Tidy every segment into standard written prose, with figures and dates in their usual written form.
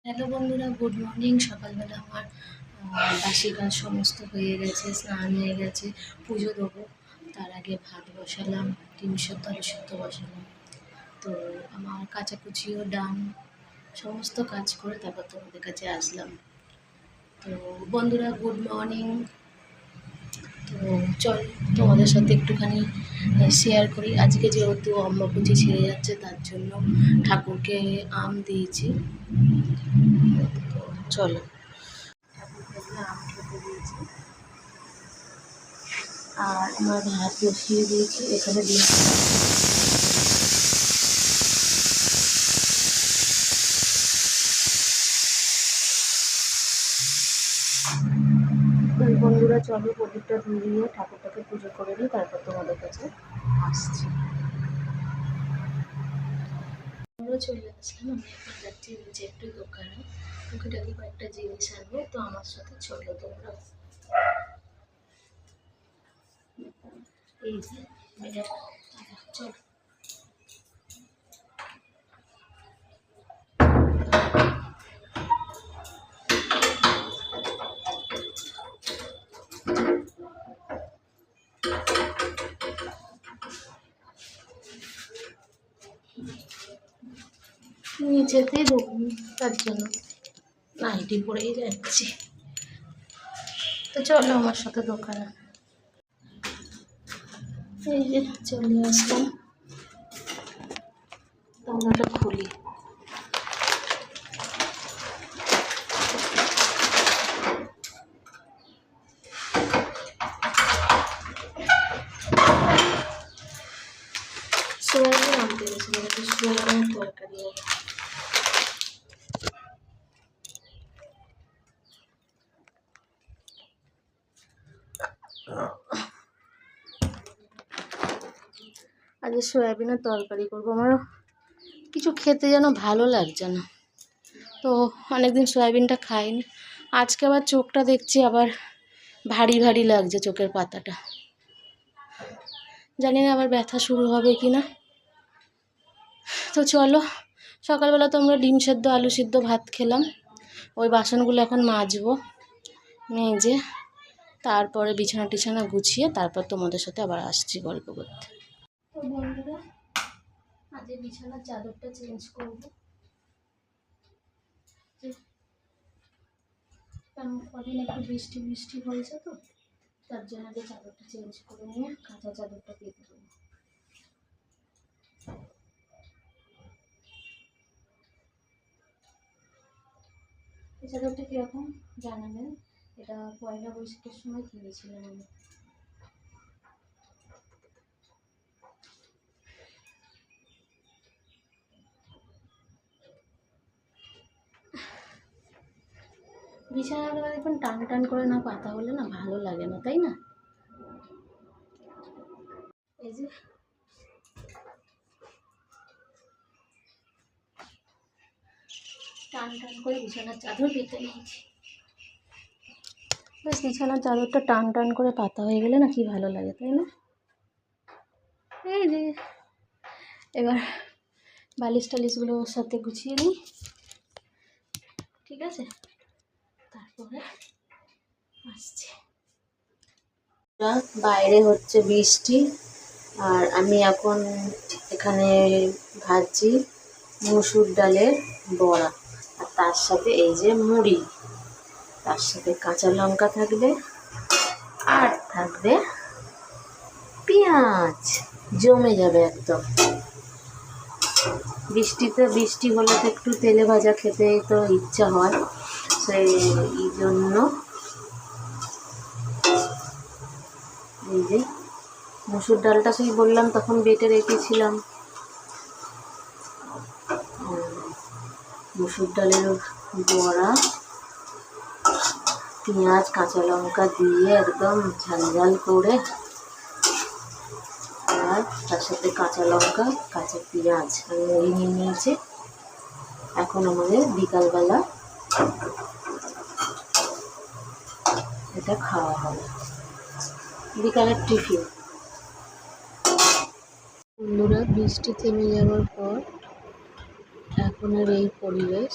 Hello বন্ধুরা, good morning. সকালবেলা আমার বাসি কাজ সমস্ত হয়ে গেছে, স্নান হয়ে গেছে, পুজো দেবো। তার আগে ভাত বসালাম, ডিম সেদ্ধ আলু সেদ্ধ বসালাম। তো আমার কাচাকুচিও ডান, সমস্ত কাজ করে তারপর তোমাদের কাছে আসলাম। তো বন্ধুরা, গুড মর্নিং। তো চল তোমাদের সাথে একটুখানি শেয়ার করি। আজকে যেহেতু অম্বাপুচি ছেড়ে যাচ্ছে, তার জন্য ঠাকুরকে আম দিয়েছি। তো চলো, ঠাকুরকে আম খেতে দিয়েছি। আর আমার ভাত বসিয়ে দিয়েছি, এখানে ডিম। বন্ধুরা চলো, প্রদীপটা ধরিয়ে ঠাকুরটাকে পুজো করে নিই, তারপর তোমাদের কাছে আসছি। আমরা চলে আসলাম। আমি এখন যাচ্ছি নিচে একটু দোকানে, টুকিটাকি কয়েকটা জিনিস আনবো। তো আমার সাথে চলো তোমরা। এই যে চলো। নিচেতেই দোকান, তার জন্য নাইটি পরেই যাচ্ছি। তো চলো আমার সাথে দোকানে। এই যে চলে আসলাম, জানলাটা খুলি। সোয়াবিন আনতে গেছিলাম, একটু সোয়াবিনের তরকারি হবে। আজকে সয়াবিনের তরকারি করবো। আমার কিছু খেতে যেন ভালো লাগছে না, তো অনেকদিন সয়াবিনটা খাইনি। আজকে আবার চোখটা দেখছি আবার ভারী ভারী লাগছে, চোখের পাতাটা। জানি না আবার ব্যথা শুরু হবে কি না। তো চলো, সকালবেলা তো আমরা ডিম সেদ্ধ আলু সিদ্ধ ভাত খেলাম। ওই বাসনগুলো এখন মাজবো, মেজে তারপরে বিছানা টিছানা গুছিয়ে তারপর তোমাদের সাথে আবার আসছি গল্প করতে। তো বন্ধুরা, আজ বিছানার চাদরটা চেঞ্জ করবো। কারণ কদিন একটু বৃষ্টি বৃষ্টি হয়েছে, তো তার জন্য আগে চাদরটা চেঞ্জ করে নিয়ে কাঁচা চাদরটা পেতে দেবো। এই চাদরটা কীরকম জানাবেন। এটা পয়লা বৈশাখের সময় কিনেছিলাম আমি। বিছানাটা দেখুন, টান টান করে না পাতা হলে না ভালো লাগে না, তাই না? এই যে টান টান করে বিছানার চাদর পেতে নিয়েছি। বেশ, বিছানার চাদরটা টান টান করে পাতা হয়ে গেলে না কি ভালো লাগে, তাই না? এই যে এবার বালিশ টালিশগুলো ওর সাথে গুছিয়ে নিই, ঠিক আছে? তারপরে আসছি। বাইরে হচ্ছে বৃষ্টি, আর আমি এখন এখানে ভাজছি মসুর ডালের বড়া, আর তার সাথে এই যে মুড়ি, তার সাথে কাঁচা লঙ্কা থাকবে, আর থাকবে পেঁয়াজ। জমে যাবে একদম। বৃষ্টি হলে তো একটু তেলে ভাজা খেতেই তো ইচ্ছা হয়, সেই জন্য এই যে মসুর ডালটা সেই বললাম তখন বেটে রেখেছিলাম। মসুর ডালের বড়া, পেঁয়াজ কাঁচা লঙ্কা দিয়ে একদম ঝাল করে, আর তার সাথে কাঁচা লঙ্কা কাঁচা পেঁয়াজ আর মুড়ি নিয়ে নিয়েছে। এখন আমাদের বিকালবেলা এটা খাওয়া হবে, বিকালের টিফিন। বন্ধুরা, বৃষ্টি থেমে যাওয়ার পর এখন আর এই পরিবেশ।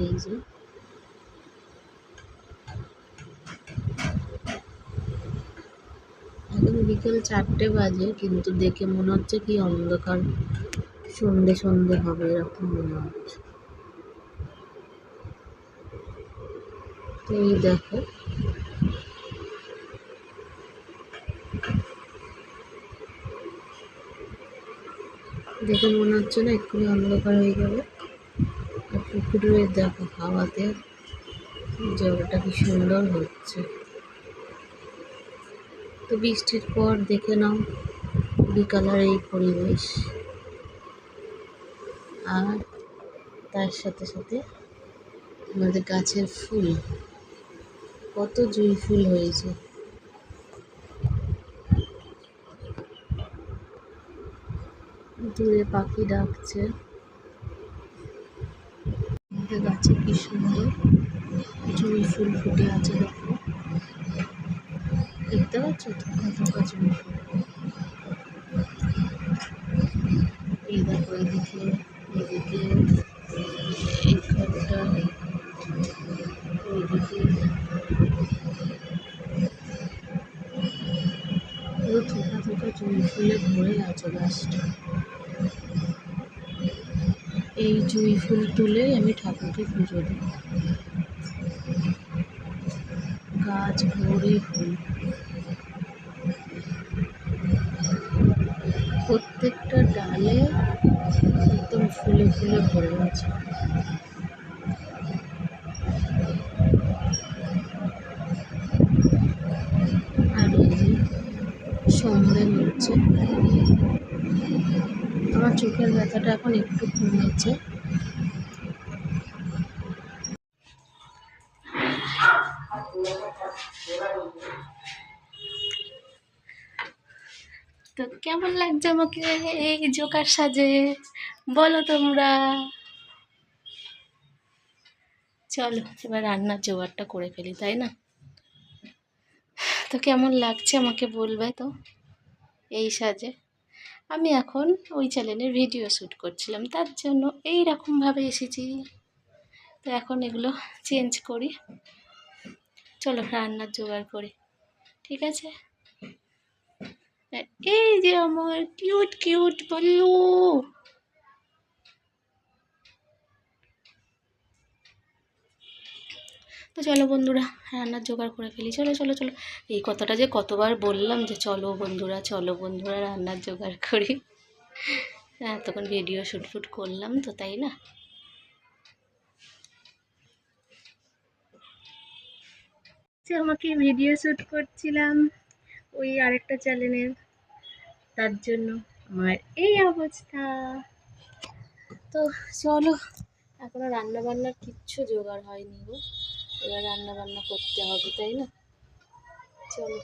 এই যে এখন বিকেল 4টে বাজে, কিন্তু দেখে মনে হচ্ছে কি অন্ধকার, সন্ধে সন্ধে হবে এরকম মনে হচ্ছে। তো এই দেখো দেখে মনে হচ্ছে না এক্ষুনি অন্ধকার হয়ে যাবে। আর পুকুরের দেখো হাওয়াতে জলটা কি সুন্দর হচ্ছে। তো বৃষ্টির পর দেখে নাও বিকালের এই পরিবেশ, আর তার সাথে সাথে আমাদের গাছের ফুল, কত জুঁই ফুল হয়েছে। দূরে পাখি ডাকছে, আমাদের গাছে কি সুন্দর জুঁই ফুল ফুটে আছে দেখো, দেখতে পাচ্ছ থোকা থোকা জুঁই ফুল। এই দেখো এদিকে এদিকে এইখানটা ওইদিকে পুরো থোকা থোকা জুঁই ফুলে ভরে আছে গাছটা। এই জুঁই ফুল তুলে আমি ঠাকুরকে পুজো দিই। গাছ ভরে ফুল, প্রত্যেকটা ডালে একদম ফুলে ফুলে ভরে আছে। আর এই যে সন্ধে হচ্ছে, আমার চোখের ব্যথাটা এখন একটু কমেছে। তো কেমন লাগছে আমাকে এই জোকার সাজে বলো তোমরা। চলো এবার রান্নার জোগাড়টা করে ফেলি, তাই না? তো কেমন লাগছে আমাকে বলবে তো এই সাজে। আমি এখন ওই চ্যানেলে ভিডিও শ্যুট করছিলাম, তার জন্য এই রকমভাবে এসেছি। তো এখন এগুলো চেঞ্জ করি, চলো রান্নার জোগাড় করি, ঠিক আছে? এই যে আমার কিউট কিউট বললু, তো চলো বন্ধুরা রান্নার জোগাড় করে ফেলি। চলো চলো চলো, এই কথাটা যে কতবার বললাম যে চলো বন্ধুরা রান্নার জোগাড় করি। তখন ভিডিও শ্যুট ফুট করলাম তো, তাই না? আমাকে ভিডিও শ্যুট করছিলাম ওই আরেকটা চ্যানেলের, তার জন্য আমার এই অবস্থা। তো চলো, এখনো রান্না বান্নার কিচ্ছু জোগাড় হয়নি গো, এবার রান্না বান্না করতে হবে, তাই না? চলো।